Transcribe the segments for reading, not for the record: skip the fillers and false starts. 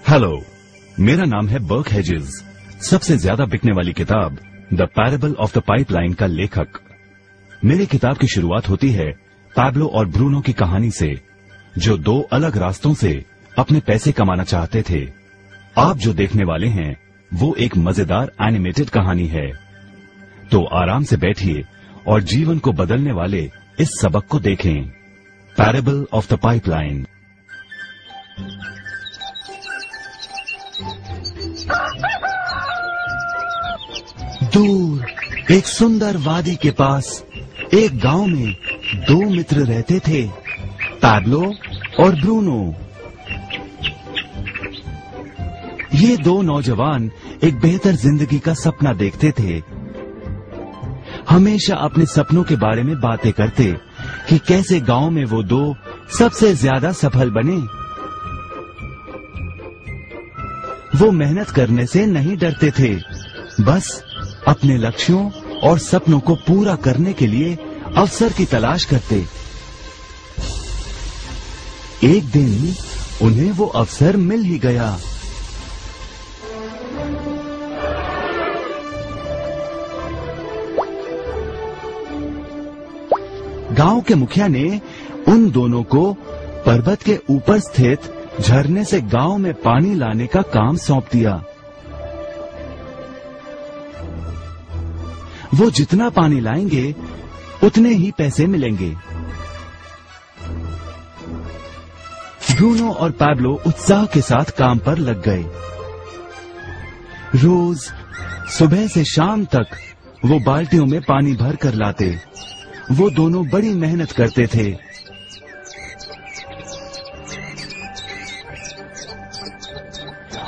Hello, मेरा नाम है बर्क हेजेस। सबसे ज्यादा बिकने वाली किताब the parable of the pipeline का लेखक। मेरी किताब की शुरुआत होती है पैब्लो और ब्रूनो की कहानी से, जो दो अलग रास्तों से अपने पैसे कमाना चाहते थे। आप जो देखने वाले हैं वो एक मजेदार एनिमेटेड कहानी है। तो आराम से बैठिए और जीवन को बदलने वाले इस सबक को देखें, पैरेबल ऑफ द पाइपलाइन। दूर एक सुंदर वादी के पास एक गांव में दो मित्र रहते थे, पैब्लो और ब्रूनो। ये दो नौजवान एक बेहतर जिंदगी का सपना देखते थे। हमेशा अपने सपनों के बारे में बातें करते कि कैसे गांव में वो दो सबसे ज्यादा सफल बने। वो मेहनत करने से नहीं डरते थे, बस अपने लक्ष्यों और सपनों को पूरा करने के लिए अवसर की तलाश करते। एक दिन उन्हें वो अवसर मिल ही गया। गांव के मुखिया ने उन दोनों को पर्वत के ऊपर स्थित झरने से गांव में पानी लाने का काम सौंप दिया। वो जितना पानी लाएंगे उतने ही पैसे मिलेंगे। ब्रूनो और पैब्लो उत्साह के साथ काम पर लग गए। रोज सुबह से शाम तक वो बाल्टियों में पानी भर कर लाते। वो दोनों बड़ी मेहनत करते थे।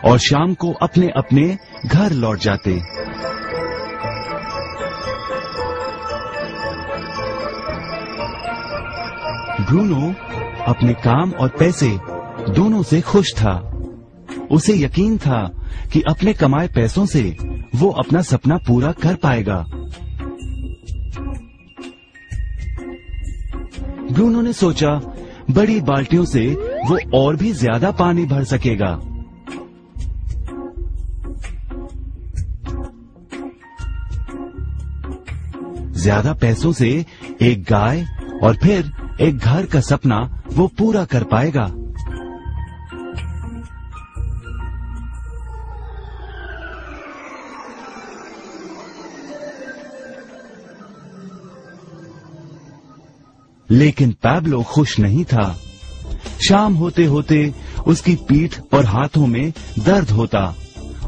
और शाम को अपने अपने घर लौट जाते। ब्रूनो अपने काम और पैसे दोनों से खुश था। उसे यकीन था कि अपने कमाए पैसों से वो अपना सपना पूरा कर पाएगा। ब्रूनो ने सोचा बड़ी बाल्टियों से वो और भी ज्यादा पानी भर सकेगा। ज्यादा पैसों से एक गाय और फिर एक घर का सपना वो पूरा कर पाएगा। लेकिन पैब्लो खुश नहीं था। शाम होते होते उसकी पीठ और हाथों में दर्द होता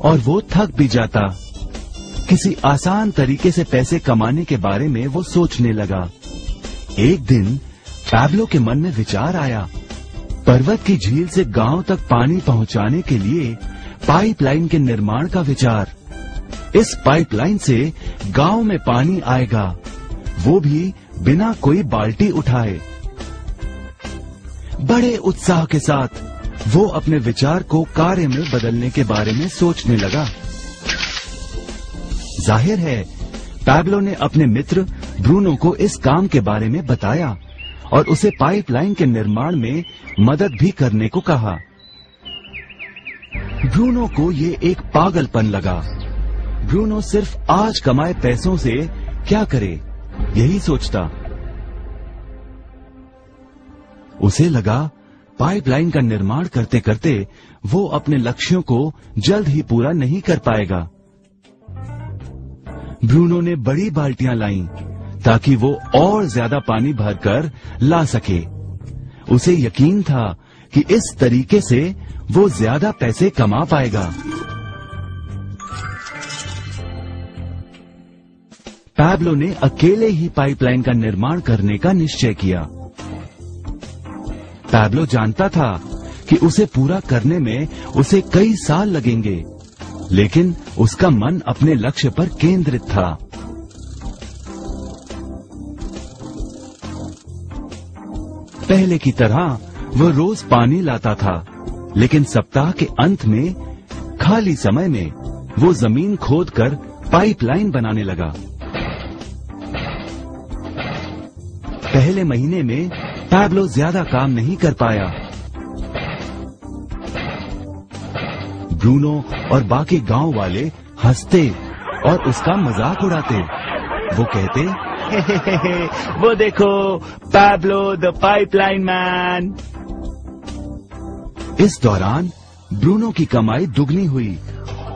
और वो थक भी जाता। किसी आसान तरीके से पैसे कमाने के बारे में वो सोचने लगा। एक दिन पैब्लो के मन में विचार आया, पर्वत की झील से गांव तक पानी पहुंचाने के लिए पाइपलाइन के निर्माण का विचार। इस पाइपलाइन से गांव में पानी आएगा, वो भी बिना कोई बाल्टी उठाए। बड़े उत्साह के साथ वो अपने विचार को कार्य में बदलने के बारे में सोचने लगा। जाहिर है पैब्लो ने अपने मित्र ब्रूनो को इस काम के बारे में बताया और उसे पाइपलाइन के निर्माण में मदद भी करने को कहा। ब्रूनो को ये एक पागलपन लगा। ब्रूनो सिर्फ आज कमाए पैसों से क्या करे, यही सोचता। उसे लगा पाइपलाइन का निर्माण करते करते वो अपने लक्ष्यों को जल्द ही पूरा नहीं कर पाएगा। ब्रूनो ने बड़ी बाल्टियां लाईं ताकि वो और ज्यादा पानी भरकर ला सके। उसे यकीन था कि इस तरीके से वो ज्यादा पैसे कमा पाएगा। पैब्लो ने अकेले ही पाइपलाइन का निर्माण करने का निश्चय किया। पैब्लो जानता था कि उसे पूरा करने में उसे कई साल लगेंगे, लेकिन उसका मन अपने लक्ष्य पर केंद्रित था। पहले की तरह वो रोज पानी लाता था, लेकिन सप्ताह के अंत में खाली समय में वो जमीन खोदकर पाइपलाइन बनाने लगा। पहले महीने में पैब्लो ज्यादा काम नहीं कर पाया। ब्रूनो और बाकी गांव वाले हंसते और उसका मजाक उड़ाते। वो कहते, वो देखो पैब्लो द पाइपलाइन मैन। इस दौरान ब्रूनो की कमाई दुगनी हुई।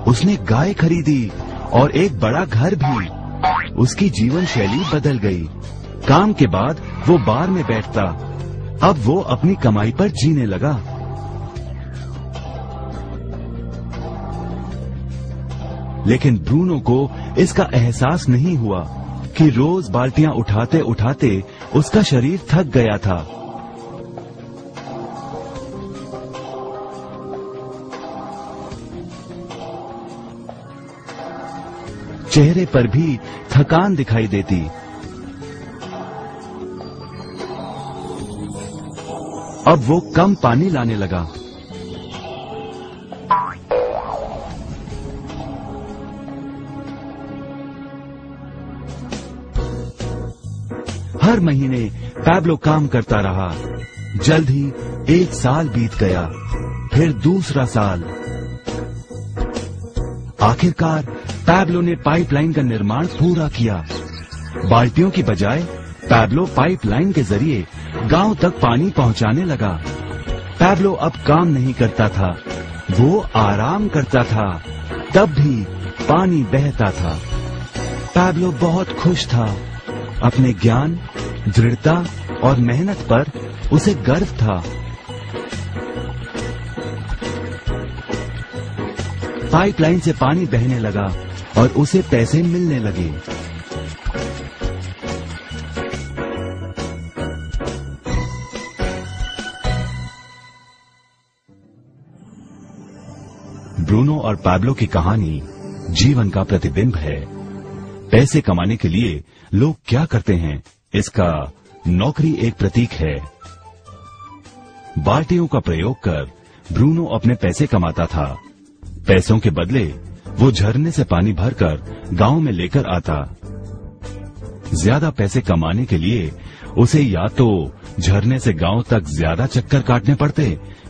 उसने गाय खरीदी और एक बड़ा घर भी। उसकी जीवन शैली बदल गई। काम के बाद वो बार में बैठता। अब वो अपनी कमाई पर जीने लगा। लेकिन ब्रूनो को इसका एहसास नहीं हुआ कि रोज बाल्टियां उठाते उठाते उसका शरीर थक गया था। चेहरे पर भी थकान दिखाई देती। अब वो कम पानी लाने लगा। हर महीने पैब्लो काम करता रहा। जल्द ही 1 साल बीत गया, फिर दूसरा साल। आखिरकार पैब्लो ने पाइपलाइन का निर्माण पूरा किया। बाल्टियों की बजाय पैब्लो पाइपलाइन के जरिए गांव तक पानी पहुंचाने लगा। पैब्लो अब काम नहीं करता था, वो आराम करता था, तब भी पानी बहता था। पैब्लो बहुत खुश था। अपने ज्ञान, दृढ़ता और मेहनत पर उसे गर्व था। पाइपलाइन से पानी बहने लगा और उसे पैसे मिलने लगे। ब्रूनो और पैब्लो की कहानी जीवन का प्रतिबिंब है। पैसे कमाने के लिए लोग क्या करते हैं, इसका नौकरी एक प्रतीक है। बाल्टियों का प्रयोग कर ब्रूनो अपने पैसे कमाता था। पैसों के बदले वो झरने से पानी भरकर गांव में लेकर आता। ज्यादा पैसे कमाने के लिए उसे या तो झरने से गांव तक ज्यादा चक्कर काटने पड़ते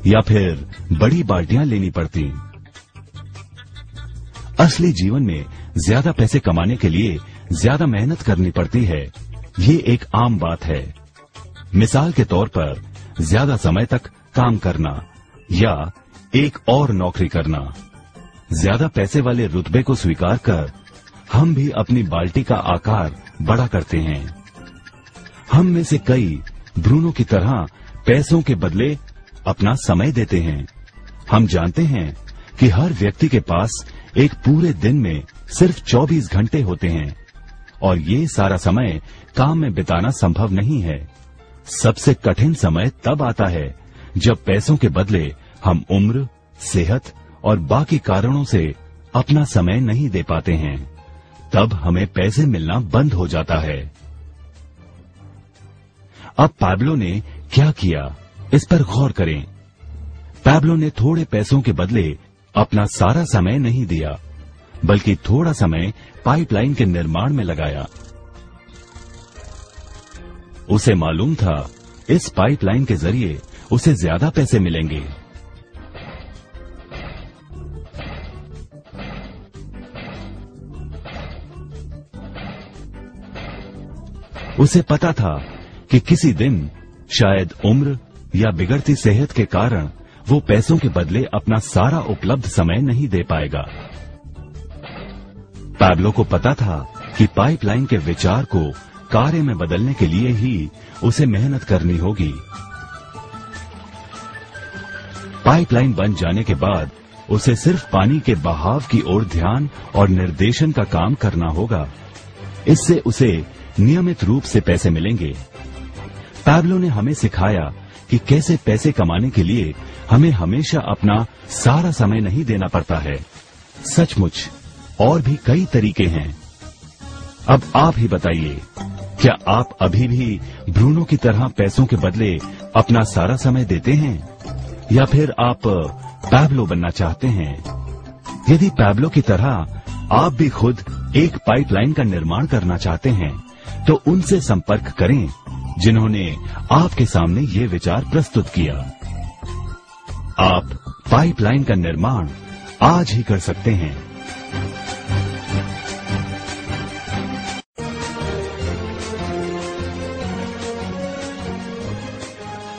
या फिर बड़ी बाल्टियां लेनी पड़ती। असली जीवन में ज्यादा पैसे कमाने के लिए ज्यादा मेहनत करनी पड़ती है। ये एक आम बात है। मिसाल के तौर पर ज्यादा समय तक काम करना या एक और नौकरी करना। ज्यादा पैसे वाले रुतबे को स्वीकार कर हम भी अपनी बाल्टी का आकार बड़ा करते हैं। हम में से कई ब्रूनो की तरह पैसों के बदले अपना समय देते हैं। हम जानते हैं कि हर व्यक्ति के पास एक पूरे दिन में सिर्फ 24 घंटे होते हैं और ये सारा समय काम में बिताना संभव नहीं है। सबसे कठिन समय तब आता है जब पैसों के बदले हम उम्र, सेहत और बाकी कारणों से अपना समय नहीं दे पाते हैं। तब हमें पैसे मिलना बंद हो जाता है। अब पैब्लो ने क्या किया, इस पर गौर करें। पैब्लो ने थोड़े पैसों के बदले अपना सारा समय नहीं दिया, बल्कि थोड़ा समय पाइपलाइन के निर्माण में लगाया। उसे मालूम था इस पाइपलाइन के जरिए उसे ज्यादा पैसे मिलेंगे। उसे पता था कि किसी दिन शायद उम्र या बिगड़ती सेहत के कारण वो पैसों के बदले अपना सारा उपलब्ध समय नहीं दे पाएगा। पैब्लो को पता था कि पाइपलाइन के विचार को कार्य में बदलने के लिए ही उसे मेहनत करनी होगी। पाइपलाइन बन जाने के बाद उसे सिर्फ पानी के बहाव की ओर ध्यान और निर्देशन का काम करना होगा। इससे उसे नियमित रूप से पैसे मिलेंगे। पैब्लो ने हमें सिखाया कि कैसे पैसे कमाने के लिए हमें हमेशा अपना सारा समय नहीं देना पड़ता है। सचमुच और भी कई तरीके हैं। अब आप ही बताइए, क्या आप अभी भी ब्रूनो की तरह पैसों के बदले अपना सारा समय देते हैं या फिर आप पैब्लो बनना चाहते हैं? यदि पैब्लो की तरह आप भी खुद एक पाइपलाइन का निर्माण करना चाहते हैं तो उनसे संपर्क करें जिन्होंने आपके सामने ये विचार प्रस्तुत किया। आप पाइपलाइन का निर्माण आज ही कर सकते हैं।